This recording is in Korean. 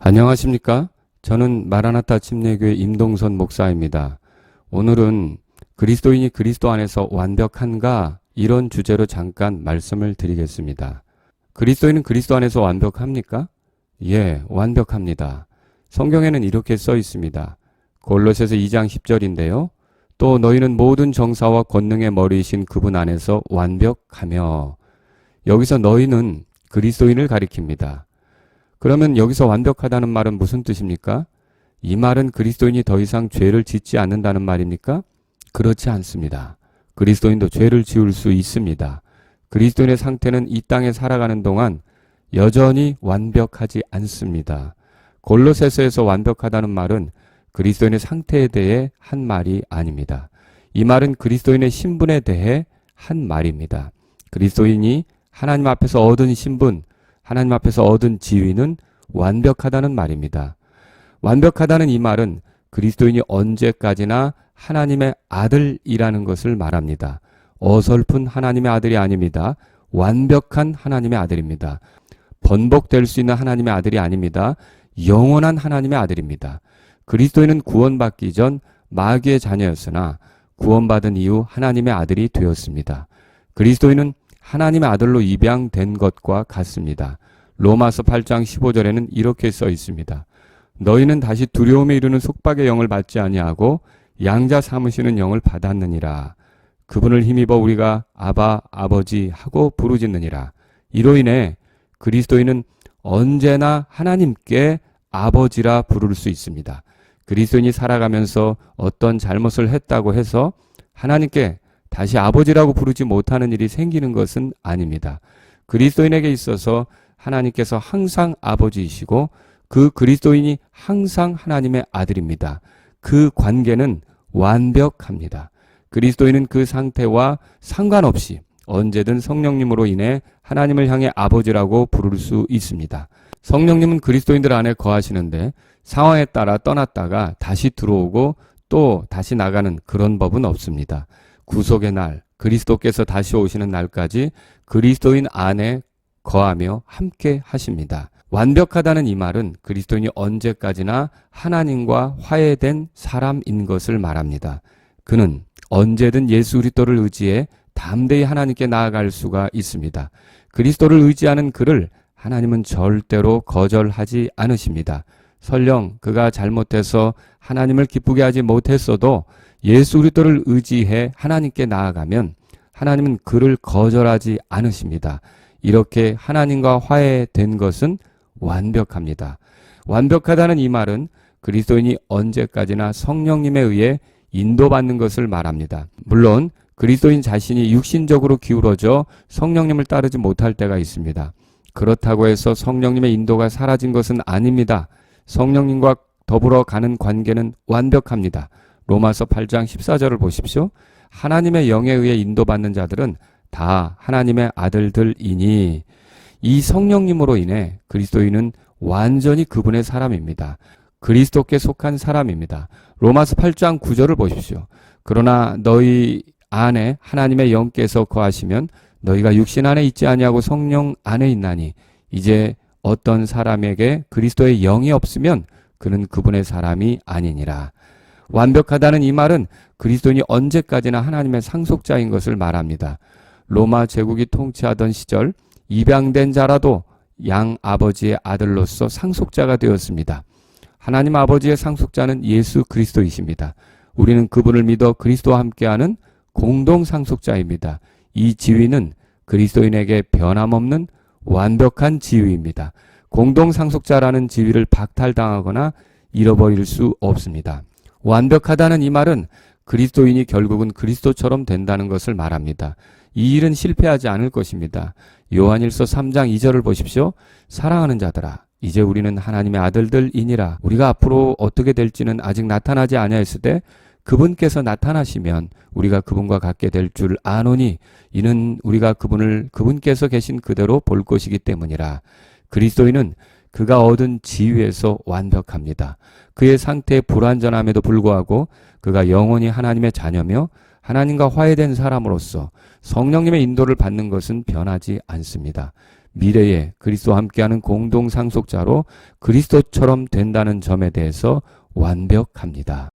안녕하십니까? 저는 마라나타 침례교회 임동선 목사입니다. 오늘은 그리스도인이 그리스도 안에서 완벽한가? 이런 주제로 잠깐 말씀을 드리겠습니다. 그리스도인은 그리스도 안에서 완벽합니까? 예, 완벽합니다. 성경에는 이렇게 써 있습니다. 골로새서 2장 10절인데요. 또 너희는 모든 정사와 권능의 머리이신 그분 안에서 완벽하며, 여기서 너희는 그리스도인을 가리킵니다. 그러면 여기서 완벽하다는 말은 무슨 뜻입니까? 이 말은 그리스도인이 더 이상 죄를 짓지 않는다는 말입니까? 그렇지 않습니다. 그리스도인도 죄를 지을 수 있습니다. 그리스도인의 상태는 이 땅에 살아가는 동안 여전히 완벽하지 않습니다. 골로새서에서 완벽하다는 말은 그리스도인의 상태에 대해 한 말이 아닙니다. 이 말은 그리스도인의 신분에 대해 한 말입니다. 그리스도인이 하나님 앞에서 얻은 신분, 하나님 앞에서 얻은 지위는 완벽하다는 말입니다. 완벽하다는 이 말은 그리스도인이 언제까지나 하나님의 아들이라는 것을 말합니다. 어설픈 하나님의 아들이 아닙니다. 완벽한 하나님의 아들입니다. 번복될 수 있는 하나님의 아들이 아닙니다. 영원한 하나님의 아들입니다. 그리스도인은 구원받기 전 마귀의 자녀였으나 구원받은 이후 하나님의 아들이 되었습니다. 그리스도인은 하나님의 아들로 입양된 것과 같습니다. 로마서 8장 15절에는 이렇게 써 있습니다. 너희는 다시 두려움에 이르는 속박의 영을 받지 아니하고 양자 삼으시는 영을 받았느니라. 그분을 힘입어 우리가 아바 아버지 하고 부르짖느니라. 이로 인해 그리스도인은 언제나 하나님께 아버지라 부를 수 있습니다. 그리스도인이 살아가면서 어떤 잘못을 했다고 해서 하나님께 다시 아버지라고 부르지 못하는 일이 생기는 것은 아닙니다. 그리스도인에게 있어서 하나님께서 항상 아버지이시고 그 그리스도인이 항상 하나님의 아들입니다. 그 관계는 완벽합니다. 그리스도인은 그 상태와 상관없이 언제든 성령님으로 인해 하나님을 향해 아버지라고 부를 수 있습니다. 성령님은 그리스도인들 안에 거하시는데 상황에 따라 떠났다가 다시 들어오고 또 다시 나가는 그런 법은 없습니다. 구속의 날, 그리스도께서 다시 오시는 날까지 그리스도인 안에 거하며 함께 하십니다. 완벽하다는 이 말은 그리스도인이 언제까지나 하나님과 화해된 사람인 것을 말합니다. 그는 언제든 예수 그리스도를 의지해 담대히 하나님께 나아갈 수가 있습니다. 그리스도를 의지하는 그를 하나님은 절대로 거절하지 않으십니다. 설령 그가 잘못해서 하나님을 기쁘게 하지 못했어도 예수 그리스도를 의지해 하나님께 나아가면 하나님은 그를 거절하지 않으십니다. 이렇게 하나님과 화해된 것은 완벽합니다. 완벽하다는 이 말은 그리스도인이 언제까지나 성령님에 의해 인도받는 것을 말합니다. 물론 그리스도인 자신이 육신적으로 기울어져 성령님을 따르지 못할 때가 있습니다. 그렇다고 해서 성령님의 인도가 사라진 것은 아닙니다. 성령님과 더불어 가는 관계는 완벽합니다. 로마서 8장 14절을 보십시오. 하나님의 영에 의해 인도받는 자들은 다 하나님의 아들들이니, 이 성령님으로 인해 그리스도인은 완전히 그분의 사람입니다. 그리스도께 속한 사람입니다. 로마서 8장 9절을 보십시오. 그러나 너희 안에 하나님의 영께서 거하시면 너희가 육신 안에 있지 아니하고 성령 안에 있나니, 이제 어떤 사람에게 그리스도의 영이 없으면 그는 그분의 사람이 아니니라. 완벽하다는 이 말은 그리스도인이 언제까지나 하나님의 상속자인 것을 말합니다. 로마 제국이 통치하던 시절 입양된 자라도 양 아버지의 아들로서 상속자가 되었습니다. 하나님 아버지의 상속자는 예수 그리스도이십니다. 우리는 그분을 믿어 그리스도와 함께하는 공동 상속자입니다. 이 지위는 그리스도인에게 변함없는 완벽한 지위입니다. 공동 상속자라는 지위를 박탈당하거나 잃어버릴 수 없습니다. 완벽하다는 이 말은 그리스도인이 결국은 그리스도처럼 된다는 것을 말합니다. 이 일은 실패하지 않을 것입니다. 요한일서 3장 2절을 보십시오. 사랑하는 자들아, 이제 우리는 하나님의 아들들이니라. 우리가 앞으로 어떻게 될지는 아직 나타나지 아니하였으되 그분께서 나타나시면 우리가 그분과 같게 될 줄 아노니, 이는 우리가 그분을 그분께서 계신 그대로 볼 것이기 때문이라. 그리스도인은 그가 얻은 지위에서 완벽합니다. 그의 상태에 불완전함에도 불구하고 그가 영원히 하나님의 자녀며 하나님과 화해된 사람으로서 성령님의 인도를 받는 것은 변하지 않습니다. 미래에 그리스도와 함께하는 공동 상속자로 그리스도처럼 된다는 점에 대해서 완벽합니다.